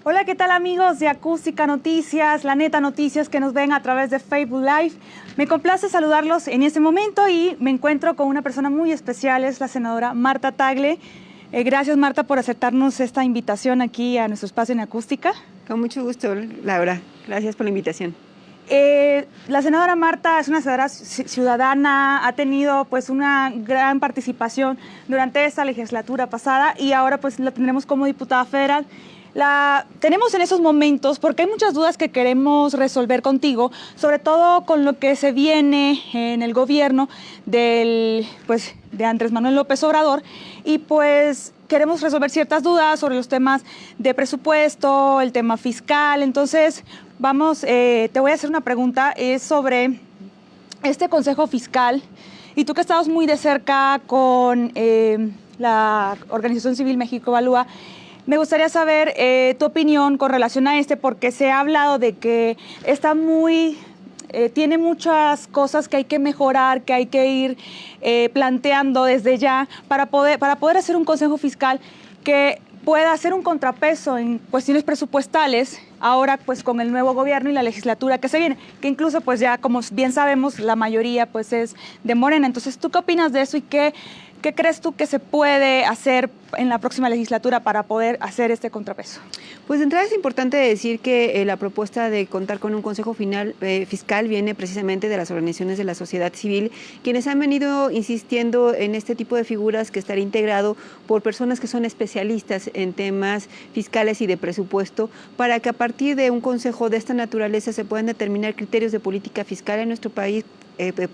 Hola, ¿qué tal amigos de Acústica Noticias, La Neta Noticias que nos ven a través de Facebook Live? Me complace saludarlos en este momento y me encuentro con una persona muy especial, es la senadora Martha Tagle. Gracias Martha por aceptarnos esta invitación aquí a nuestro espacio en Acústica. Con mucho gusto, Laura. Gracias por la invitación. La senadora Martha es una senadora ciudadana, ha tenido pues una gran participación durante esta legislatura pasada y ahora pues la tendremos como diputada federal. La tenemos en esos momentos porque hay muchas dudas que queremos resolver contigo, sobre todo con lo que se viene en el gobierno de Andrés Manuel López Obrador y pues queremos resolver ciertas dudas sobre los temas de presupuesto, el tema fiscal. Entonces, te voy a hacer una pregunta, es sobre este Consejo Fiscal y tú que estás muy de cerca con la Organización Civil México Evalúa. Me gustaría saber tu opinión con relación a porque se ha hablado de que está tiene muchas cosas que hay que mejorar, que hay que ir planteando desde ya para poder hacer un consejo fiscal que pueda hacer un contrapeso en cuestiones presupuestales, ahora pues con el nuevo gobierno y la legislatura que se viene, que incluso pues ya como bien sabemos la mayoría pues es de Morena. Entonces, ¿tú qué opinas de eso y qué crees tú que se puede hacer en la próxima legislatura para poder hacer este contrapeso? Pues de entrada es importante decir que la propuesta de contar con un consejo fiscal viene precisamente de las organizaciones de la sociedad civil, quienes han venido insistiendo en este tipo de figuras que estará integrado por personas que son especialistas en temas fiscales y de presupuesto, para que a partir de un consejo de esta naturaleza se puedan determinar criterios de política fiscal en nuestro país,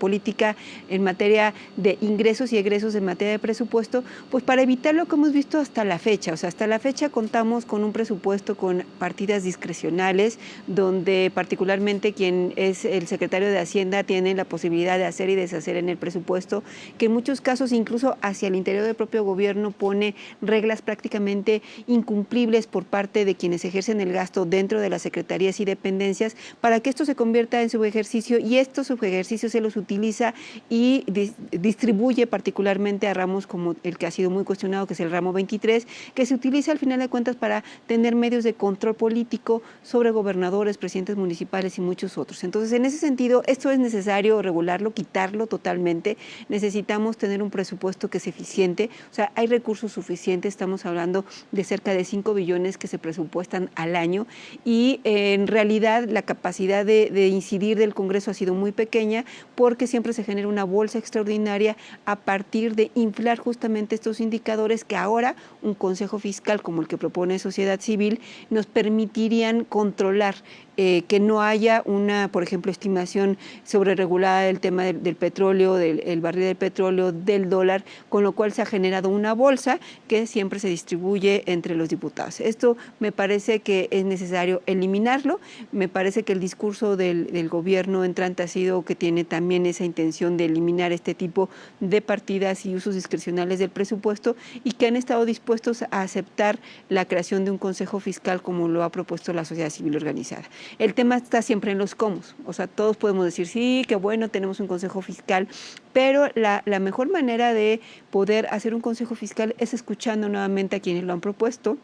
política en materia de ingresos y egresos en materia de presupuesto, pues para evitar lo que hemos visto hasta la fecha. O sea, hasta la fecha contamos con un presupuesto con partidas discrecionales, donde particularmente quien es el secretario de Hacienda tiene la posibilidad de hacer y deshacer en el presupuesto, que en muchos casos incluso hacia el interior del propio gobierno pone reglas prácticamente incumplibles por parte de quienes ejercen el gasto dentro de las secretarías y dependencias, para que esto se convierta en subejercicio, y estos subejercicios se los utiliza y distribuye particularmente a ramos como el que ha sido muy cuestionado, que es el ramo 23, que se utiliza al final de cuentas para tener medios de control político sobre gobernadores, presidentes municipales y muchos otros. Entonces, en ese sentido, esto es necesario regularlo, quitarlo totalmente. Necesitamos tener un presupuesto que es eficiente, o sea, hay recursos suficientes, estamos hablando de cerca de 5 billones que se presupuestan al año, y en realidad la capacidad de incidir del Congreso ha sido muy pequeña, porque siempre se genera una bolsa extraordinaria a partir de inflar justamente estos indicadores que ahora un consejo fiscal como el que propone Sociedad Civil nos permitirían controlar, que no haya una, por ejemplo, estimación sobreregulada del tema del petróleo, del barril del petróleo, del dólar, con lo cual se ha generado una bolsa que siempre se distribuye entre los diputados. Esto me parece que es necesario eliminarlo. Me parece que el discurso del gobierno entrante ha sido que tiene también esa intención de eliminar este tipo de partidas y usos discrecionales del presupuesto, y que han estado dispuestos a aceptar la creación de un consejo fiscal como lo ha propuesto la sociedad civil organizada. El tema está siempre en los cómo. O sea, todos podemos decir, sí, qué bueno, tenemos un consejo fiscal, pero la mejor manera de poder hacer un consejo fiscal es escuchando nuevamente a quienes lo han propuesto.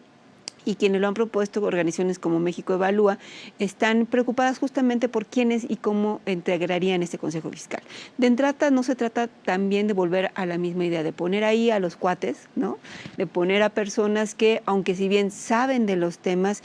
Y quienes lo han propuesto, organizaciones como México Evalúa, están preocupadas justamente por quiénes y cómo integrarían este Consejo Fiscal. De entrada, no se trata también de volver a la misma idea, de poner ahí a los cuates, ¿no? De poner a personas que, aunque si bien saben de los temas,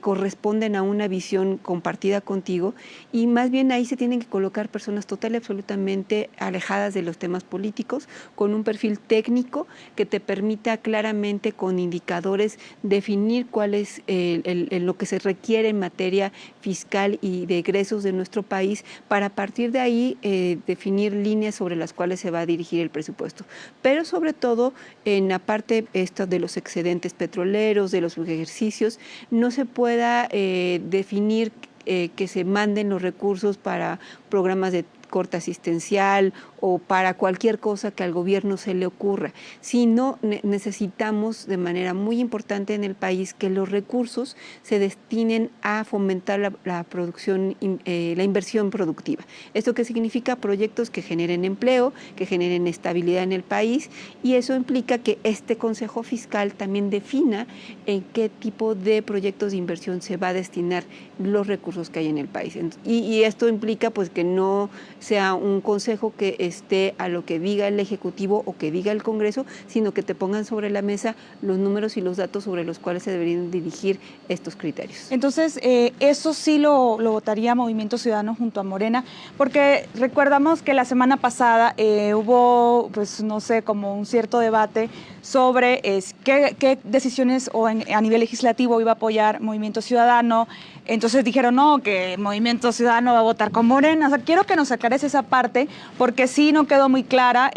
corresponden a una visión compartida contigo, y más bien ahí se tienen que colocar personas total y absolutamente alejadas de los temas políticos, con un perfil técnico que te permita claramente, con indicadores, definir cuál es lo que se requiere en materia fiscal y de egresos de nuestro país, para a partir de ahí definir líneas sobre las cuales se va a dirigir el presupuesto. Pero sobre todo, en la parte de los excedentes petroleros, de los ejercicios, no se pueda definir que se manden los recursos para programas de corte asistencial o para cualquier cosa que al gobierno se le ocurra, sino necesitamos de manera muy importante en el país que los recursos se destinen a fomentar la producción, la inversión productiva. ¿Esto qué significa? Proyectos que generen empleo, que generen estabilidad en el país, y eso implica que este Consejo Fiscal también defina en qué tipo de proyectos de inversión se va a destinar los recursos que hay en el país. Y esto implica pues que no sea un consejo que esté a lo que diga el Ejecutivo o que diga el Congreso, sino que te pongan sobre la mesa los números y los datos sobre los cuales se deberían dirigir estos criterios. Entonces, eso sí lo votaría Movimiento Ciudadano junto a Morena, porque recordamos que la semana pasada hubo, pues no sé, como un cierto debate sobre qué decisiones a nivel legislativo iba a apoyar Movimiento Ciudadano. Entonces dijeron, no, que Movimiento Ciudadano va a votar con Morena. O sea, quiero que nos aclares esa parte, porque sí no quedó muy clara.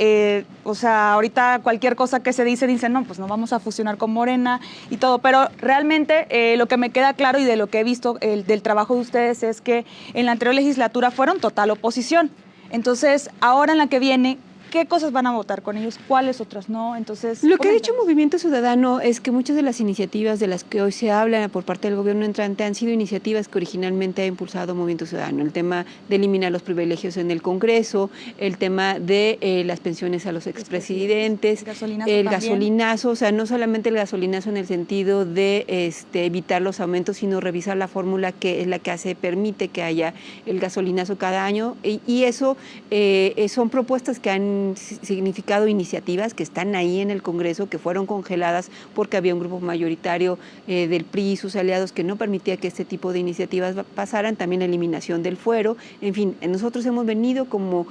O sea, ahorita cualquier cosa que se dice, no, pues no vamos a fusionar con Morena y todo. Pero realmente lo que me queda claro y de lo que he visto del trabajo de ustedes es que en la anterior legislatura fueron total oposición. Entonces, ahora en la que viene, ¿qué cosas van a votar con ellos? ¿Cuáles otras no? Entonces, lo que ha dicho Movimiento Ciudadano es que muchas de las iniciativas de las que hoy se habla por parte del gobierno entrante han sido iniciativas que originalmente ha impulsado Movimiento Ciudadano. El tema de eliminar los privilegios en el Congreso, el tema de las pensiones a los expresidentes, el gasolinazo, o sea, no solamente el gasolinazo en el sentido de evitar los aumentos, sino revisar la fórmula que es la que permite que haya el gasolinazo cada año. Y eso son propuestas que han significado iniciativas que están ahí en el Congreso, que fueron congeladas porque había un grupo mayoritario del PRI y sus aliados que no permitía que este tipo de iniciativas pasaran, también la eliminación del fuero. En fin, nosotros hemos venido como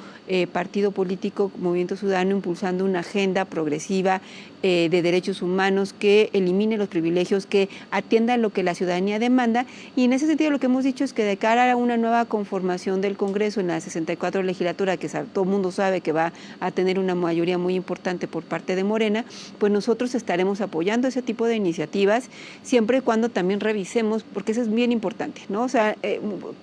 partido político, Movimiento Ciudadano, impulsando una agenda progresiva de derechos humanos que elimine los privilegios, que atienda lo que la ciudadanía demanda, y en ese sentido lo que hemos dicho es que de cara a una nueva conformación del Congreso en la 64 legislatura, que todo el mundo sabe que va a tener una mayoría muy importante por parte de Morena, pues nosotros estaremos apoyando ese tipo de iniciativas, siempre y cuando también revisemos, porque eso es bien importante, ¿no? O sea,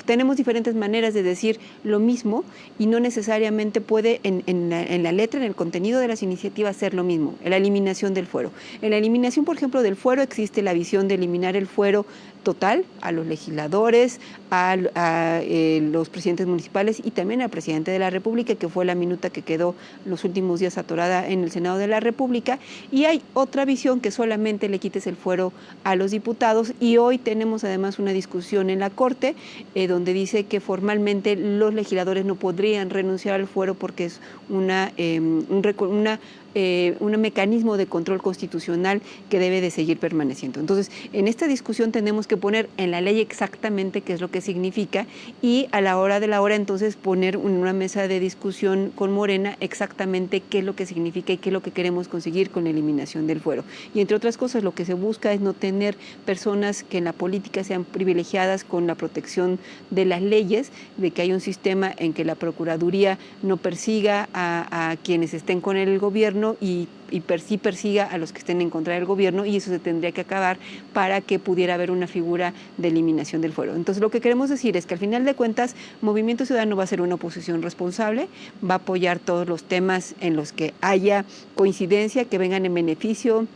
tenemos diferentes maneras de decir lo mismo y no necesariamente puede en la letra, en el contenido de las iniciativas ser lo mismo. La eliminación del fuero. En la eliminación, por ejemplo, del fuero existe la visión de eliminar el fuero total a los legisladores, a los presidentes municipales y también al presidente de la República, que fue la minuta que quedó los últimos días atorada en el Senado de la República. Y hay otra visión que solamente le quites el fuero a los diputados, y hoy tenemos además una discusión en la Corte donde dice que formalmente los legisladores no podrían renunciar al fuero porque es un mecanismo de control constitucional que debe de seguir permaneciendo. Entonces, en esta discusión tenemos que poner en la ley exactamente qué es lo que significa, y a la hora de la hora entonces poner en una mesa de discusión con Morena exactamente qué es lo que significa y qué es lo que queremos conseguir con la eliminación del fuero. Y entre otras cosas, lo que se busca es no tener personas que en la política sean privilegiadas con la protección de las leyes, de que haya un sistema en que la Procuraduría no persiga a quienes estén con el gobierno y sí persiga a los que estén en contra del gobierno, y eso se tendría que acabar para que pudiera haber una figura de eliminación del fuero. Entonces, lo que queremos decir es que al final de cuentas, Movimiento Ciudadano va a ser una oposición responsable, va a apoyar todos los temas en los que haya coincidencia, que vengan en beneficio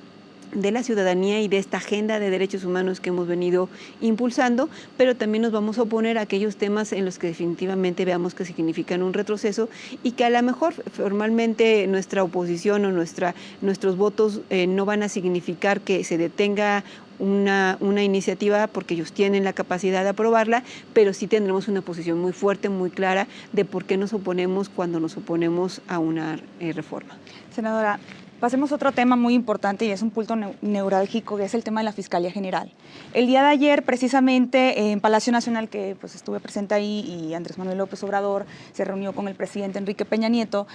de la ciudadanía y de esta agenda de derechos humanos que hemos venido impulsando, pero también nos vamos a oponer a aquellos temas en los que definitivamente veamos que significan un retroceso y que a lo mejor formalmente nuestra oposición o nuestros votos no van a significar que se detenga una iniciativa porque ellos tienen la capacidad de aprobarla, pero sí tendremos una posición muy fuerte, muy clara de por qué nos oponemos cuando nos oponemos a una reforma. Senadora, pasemos a otro tema muy importante y es un punto neurálgico, que es el tema de la Fiscalía General. El día de ayer, precisamente, en Palacio Nacional, que pues estuve presente ahí, y Andrés Manuel López Obrador se reunió con el presidente Enrique Peña Nieto,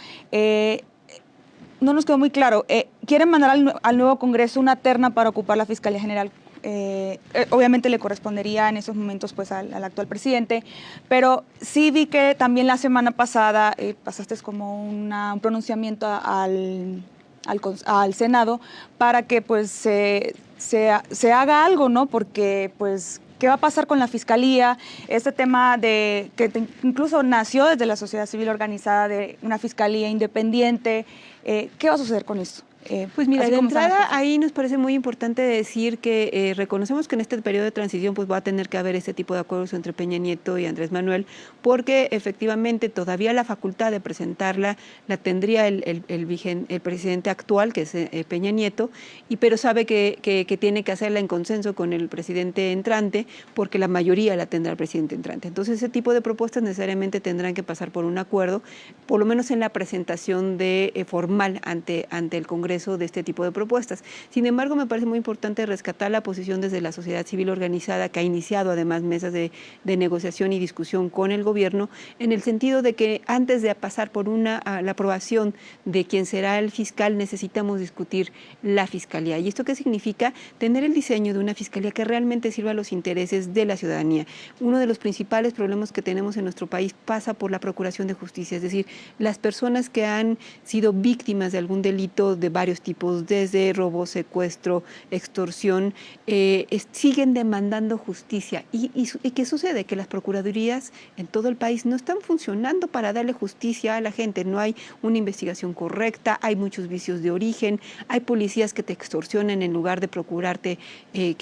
no nos quedó muy claro. Quieren mandar al nuevo Congreso una terna para ocupar la Fiscalía General. Obviamente le correspondería en esos momentos pues al actual presidente, pero sí vi que también la semana pasada pasaste como un pronunciamiento al Senado para que pues se haga algo, ¿no? Porque pues qué va a pasar con la fiscalía, este tema de que incluso nació desde la sociedad civil organizada de una fiscalía independiente. ¿Qué va a suceder con esto? Pues mira, de entrada ahí nos parece muy importante decir que reconocemos que en este periodo de transición pues va a tener que haber este tipo de acuerdos entre Peña Nieto y Andrés Manuel, porque efectivamente todavía la facultad de presentarla la tendría el presidente actual, que es Peña Nieto, pero sabe que tiene que hacerla en consenso con el presidente entrante, porque la mayoría la tendrá el presidente entrante. Entonces ese tipo de propuestas necesariamente tendrán que pasar por un acuerdo, por lo menos en la presentación formal ante el Congreso de este tipo de propuestas. Sin embargo, me parece muy importante rescatar la posición desde la sociedad civil organizada, que ha iniciado además mesas de negociación y discusión con el gobierno, en el sentido de que antes de pasar por la aprobación de quién será el fiscal, necesitamos discutir la fiscalía. ¿Y esto qué significa? Tener el diseño de una fiscalía que realmente sirva a los intereses de la ciudadanía. Uno de los principales problemas que tenemos en nuestro país pasa por la procuración de justicia, es decir, las personas que han sido víctimas de algún delito de varios tipos, desde robo, secuestro, extorsión, siguen demandando justicia. ¿Y qué sucede? Que las procuradurías en todo el país no están funcionando para darle justicia a la gente. No hay una investigación correcta, hay muchos vicios de origen, hay policías que te extorsionan en lugar de procurarte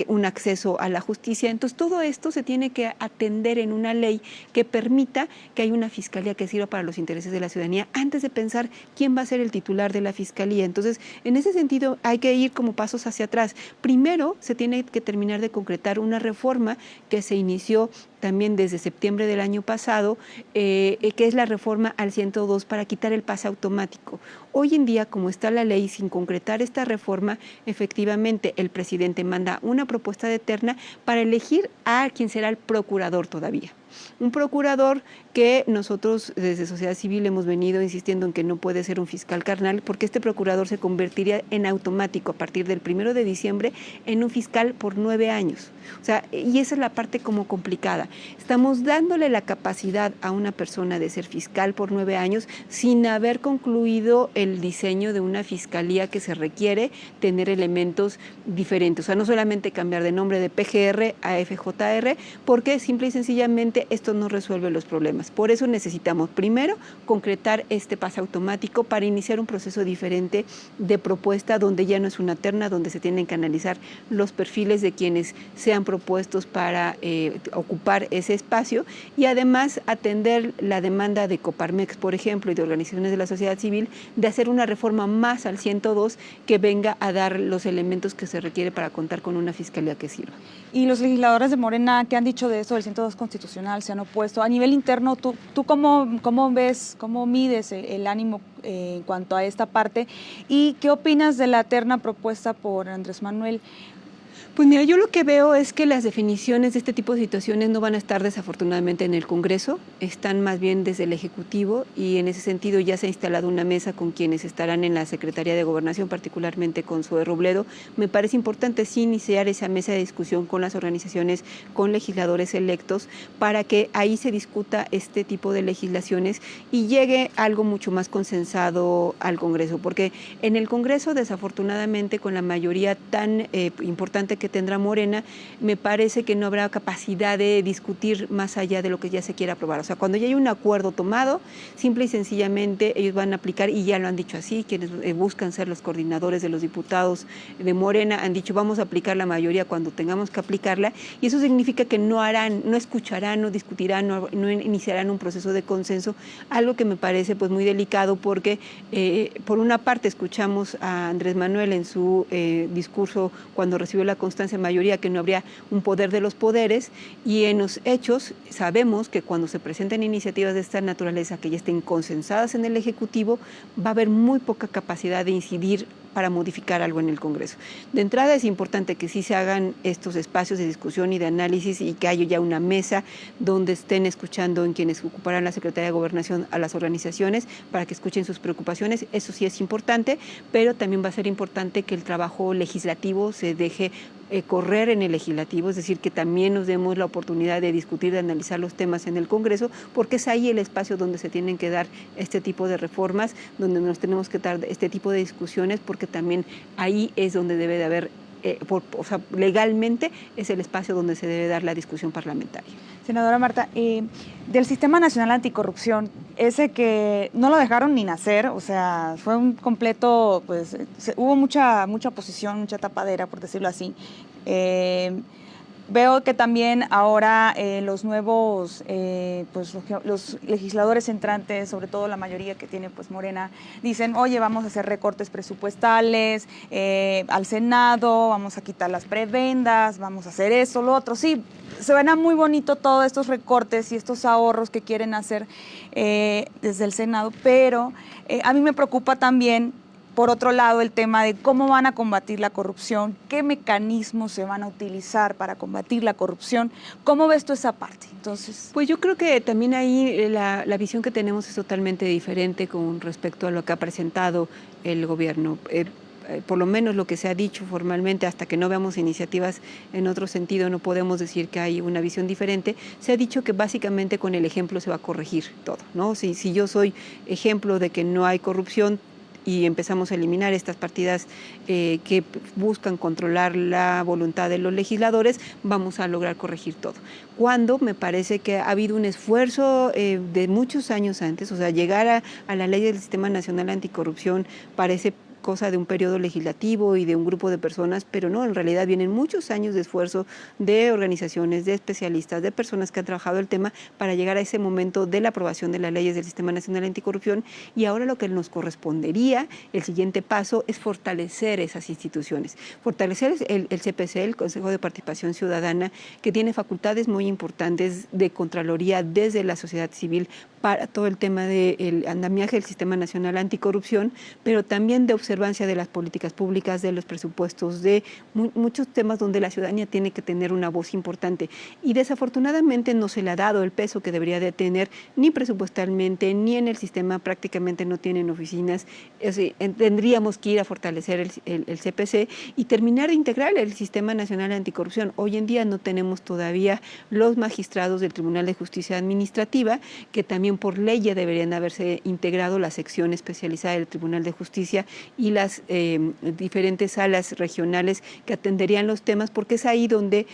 un acceso a la justicia. Entonces todo esto se tiene que atender en una ley que permita que haya una fiscalía que sirva para los intereses de la ciudadanía antes de pensar quién va a ser el titular de la fiscalía. Entonces, en ese sentido, hay que ir como pasos hacia atrás. Primero, se tiene que terminar de concretar una reforma que se inició también desde septiembre del año pasado, que es la reforma al 102 para quitar el pase automático. Hoy en día, como está la ley, sin concretar esta reforma, efectivamente el presidente manda una propuesta de terna para elegir a quien será el procurador todavía. Un procurador que nosotros desde sociedad civil hemos venido insistiendo en que no puede ser un fiscal carnal, porque este procurador se convertiría en automático a partir del 1 de diciembre en un fiscal por 9 años. O sea, y esa es la parte como complicada. Estamos dándole la capacidad a una persona de ser fiscal por 9 años sin haber concluido el diseño de una fiscalía que se requiere tener elementos diferentes. O sea, no solamente cambiar de nombre de PGR a FJR, porque simple y sencillamente esto no resuelve los problemas. Por eso necesitamos primero concretar este pase automático para iniciar un proceso diferente de propuesta donde ya no es una terna, donde se tienen que analizar los perfiles de quienes sean propuestos para ocupar ese espacio y además atender la demanda de Coparmex, por ejemplo, y de organizaciones de la sociedad civil de hacer una reforma más al 102 que venga a dar los elementos que se requiere para contar con una fiscalía que sirva. Y los legisladores de Morena, ¿qué han dicho de eso del 102 constitucional? ¿Se han opuesto? A nivel interno, ¿tú cómo ves, cómo mides el ánimo en cuanto a esta parte? ¿Y qué opinas de la terna propuesta por Andrés Manuel? Pues mira, yo lo que veo es que las definiciones de este tipo de situaciones no van a estar desafortunadamente en el Congreso, están más bien desde el Ejecutivo y en ese sentido ya se ha instalado una mesa con quienes estarán en la Secretaría de Gobernación, particularmente con Zoe Robledo. Me parece importante sí iniciar esa mesa de discusión con las organizaciones, con legisladores electos, para que ahí se discuta este tipo de legislaciones y llegue algo mucho más consensado al Congreso, porque en el Congreso desafortunadamente con la mayoría tan importante que tendrá Morena, me parece que no habrá capacidad de discutir más allá de lo que ya se quiera aprobar. O sea, cuando ya hay un acuerdo tomado, simple y sencillamente ellos van a aplicar, y ya lo han dicho así, quienes buscan ser los coordinadores de los diputados de Morena, han dicho vamos a aplicar la mayoría cuando tengamos que aplicarla, y eso significa que no escucharán, no discutirán, no iniciarán un proceso de consenso, algo que me parece pues muy delicado porque por una parte escuchamos a Andrés Manuel en su discurso cuando recibió la constancia de mayoría que no habría un poder de los poderes, y en los hechos sabemos que cuando se presenten iniciativas de esta naturaleza que ya estén consensadas en el Ejecutivo, va a haber muy poca capacidad de incidir para modificar algo en el Congreso. De entrada es importante que sí se hagan estos espacios de discusión y de análisis y que haya ya una mesa donde estén escuchando en quienes ocuparán la Secretaría de Gobernación a las organizaciones para que escuchen sus preocupaciones. Eso sí es importante, pero también va a ser importante que el trabajo legislativo se deje correr en el legislativo, es decir, que también nos demos la oportunidad de discutir, de analizar los temas en el Congreso, porque es ahí el espacio donde se tienen que dar este tipo de reformas, donde nos tenemos que dar este tipo de discusiones, porque también ahí es donde debe de haber o sea, legalmente es el espacio donde se debe dar la discusión parlamentaria. Senadora Marta, del Sistema Nacional Anticorrupción, ese que no lo dejaron ni nacer, o sea, fue un completo, pues hubo mucha oposición, mucha tapadera, por decirlo así. Veo que también ahora los nuevos, pues los legisladores entrantes, sobre todo la mayoría que tiene pues Morena, dicen, oye, vamos a hacer recortes presupuestales al Senado, vamos a quitar las prebendas, vamos a hacer eso, lo otro. Sí, suena muy bonito todos estos recortes y estos ahorros que quieren hacer desde el Senado, pero a mí me preocupa también, por otro lado, el tema de cómo van a combatir la corrupción, qué mecanismos se van a utilizar para combatir la corrupción. ¿Cómo ves tú esa parte? Entonces, pues yo creo que también ahí la visión que tenemos es totalmente diferente con respecto a lo que ha presentado el gobierno. Por lo menos lo que se ha dicho formalmente, hasta que no veamos iniciativas en otro sentido, no podemos decir que hay una visión diferente. Se ha dicho que básicamente con el ejemplo se va a corregir todo, ¿no? Si yo soy ejemplo de que no hay corrupción, y empezamos a eliminar estas partidas que buscan controlar la voluntad de los legisladores, vamos a lograr corregir todo. Cuando me parece que ha habido un esfuerzo de muchos años antes, o sea, llegar a la ley del Sistema Nacional Anticorrupción parece cosa de un periodo legislativo y de un grupo de personas, pero no, en realidad vienen muchos años de esfuerzo de organizaciones, de especialistas, de personas que han trabajado el tema para llegar a ese momento de la aprobación de las leyes del Sistema Nacional Anticorrupción, y ahora lo que nos correspondería, el siguiente paso, es fortalecer esas instituciones, fortalecer el CPC, el Consejo de Participación Ciudadana, que tiene facultades muy importantes de Contraloría desde la sociedad civil para todo el tema del andamiaje del Sistema Nacional Anticorrupción, pero también de observancia de las políticas públicas, de los presupuestos, de muchos temas donde la ciudadanía tiene que tener una voz importante. Y desafortunadamente no se le ha dado el peso que debería de tener, ni presupuestalmente, ni en el sistema, prácticamente no tienen oficinas. Tendríamos que ir a fortalecer el CPC y terminar de integrar el Sistema Nacional Anticorrupción. Hoy en día no tenemos todavía los magistrados del Tribunal de Justicia Administrativa, que también por ley ya deberían haberse integrado la sección especializada del Tribunal de Justicia y las diferentes salas regionales que atenderían los temas, porque es ahí donde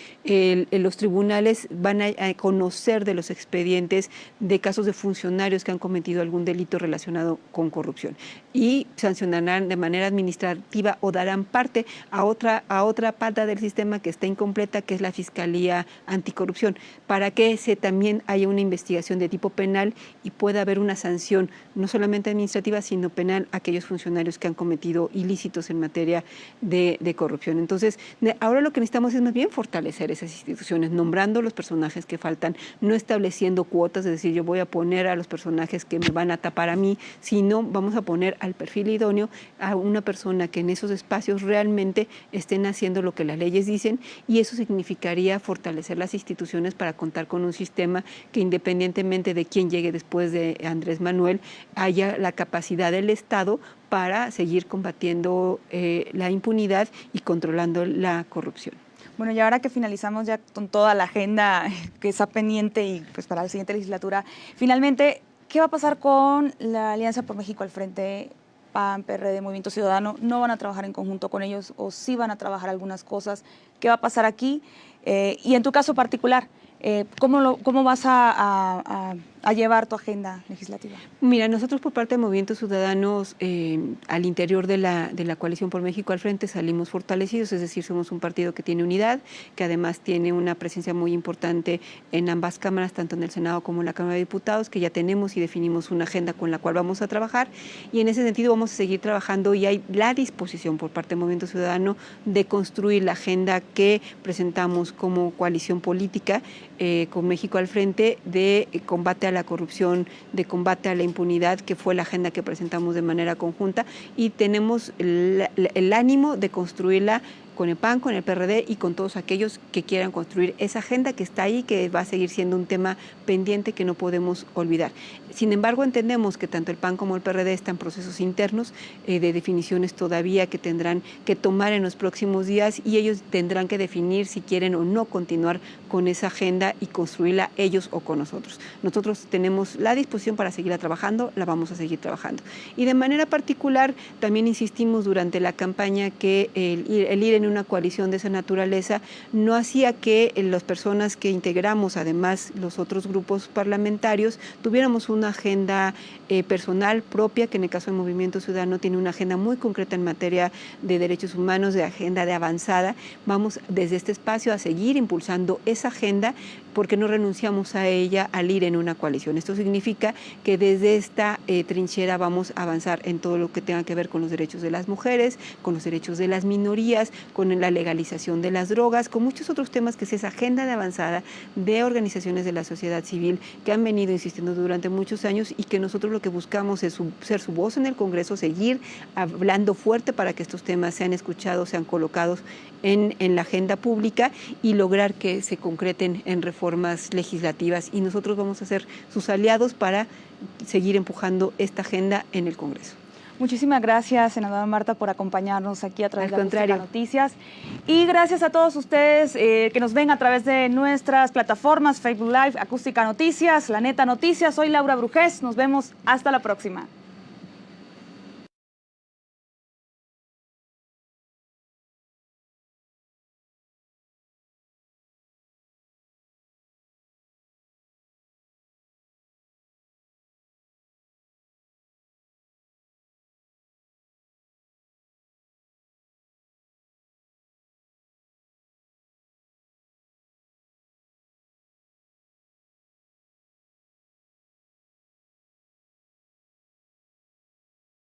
los tribunales van a conocer de los expedientes de casos de funcionarios que han cometido algún delito relacionado con corrupción y sancionarán de manera administrativa o darán parte a otra pata del sistema que está incompleta, que es la Fiscalía Anticorrupción, para que también haya una investigación de tipo penal y pueda haber una sanción no solamente administrativa sino penal a aquellos funcionarios que han cometido ilícitos en materia de corrupción. Entonces, ahora lo que necesitamos es más bien fortalecer esas instituciones, nombrando los personajes que faltan, no estableciendo cuotas, es decir, yo voy a poner a los personajes que me van a tapar a mí, sino vamos a poner al perfil idóneo a una persona que en esos espacios realmente estén haciendo lo que las leyes dicen, y eso significaría fortalecer las instituciones para contar con un sistema que, independientemente de quién llegue después de Andrés Manuel, haya la capacidad del Estado para seguir combatiendo la impunidad y controlando la corrupción. Bueno, y ahora que finalizamos ya con toda la agenda que está pendiente y pues para la siguiente legislatura, finalmente, ¿qué va a pasar con la Alianza por México al Frente? PAN, PRD, Movimiento Ciudadano, ¿no van a trabajar en conjunto con ellos o sí van a trabajar algunas cosas? ¿Qué va a pasar aquí? Y en tu caso particular, ¿cómo vas a llevar tu agenda legislativa? Mira, nosotros por parte de Movimiento Ciudadanos, al interior de la Coalición por México al Frente, salimos fortalecidos, es decir, somos un partido que tiene unidad, que además tiene una presencia muy importante en ambas cámaras, tanto en el Senado como en la Cámara de Diputados, que ya tenemos y definimos una agenda con la cual vamos a trabajar, y en ese sentido vamos a seguir trabajando, y hay la disposición por parte del Movimiento Ciudadano de construir la agenda que presentamos como coalición política con México al Frente, de combate a la corrupción, de combate a la impunidad, que fue la agenda que presentamos de manera conjunta, y tenemos el ánimo de construirla con el PAN, con el PRD y con todos aquellos que quieran construir esa agenda que está ahí, que va a seguir siendo un tema pendiente que no podemos olvidar. Sin embargo, entendemos que tanto el PAN como el PRD están en procesos internos de definiciones todavía que tendrán que tomar en los próximos días, y ellos tendrán que definir si quieren o no continuar con esa agenda y construirla ellos o con nosotros. Nosotros tenemos la disposición para seguirla trabajando, la vamos a seguir trabajando. Y de manera particular, también insistimos durante la campaña que el ir en una coalición de esa naturaleza no hacía que las personas que integramos, además los otros grupos parlamentarios, tuviéramos una agenda personal propia, que en el caso del Movimiento Ciudadano tiene una agenda muy concreta en materia de derechos humanos, de agenda de avanzada. Vamos desde este espacio a seguir impulsando esa agenda porque no renunciamos a ella al ir en una coalición. Esto significa que desde esta trinchera vamos a avanzar en todo lo que tenga que ver con los derechos de las mujeres, con los derechos de las minorías, con la legalización de las drogas, con muchos otros temas que es esa agenda de avanzada de organizaciones de la sociedad civil que han venido insistiendo durante muchos años y que nosotros lo que buscamos es ser su voz en el Congreso, seguir hablando fuerte para que estos temas sean escuchados, sean colocados en la agenda pública y lograr que se concreten en reformas legislativas. Y nosotros vamos a ser sus aliados para seguir empujando esta agenda en el Congreso. Muchísimas gracias, senadora Marta, por acompañarnos aquí a través de Acústica Noticias. Y gracias a todos ustedes que nos ven a través de nuestras plataformas, Facebook Live, Acústica Noticias, La Neta Noticias. Soy Laura Brujés. Nos vemos hasta la próxima.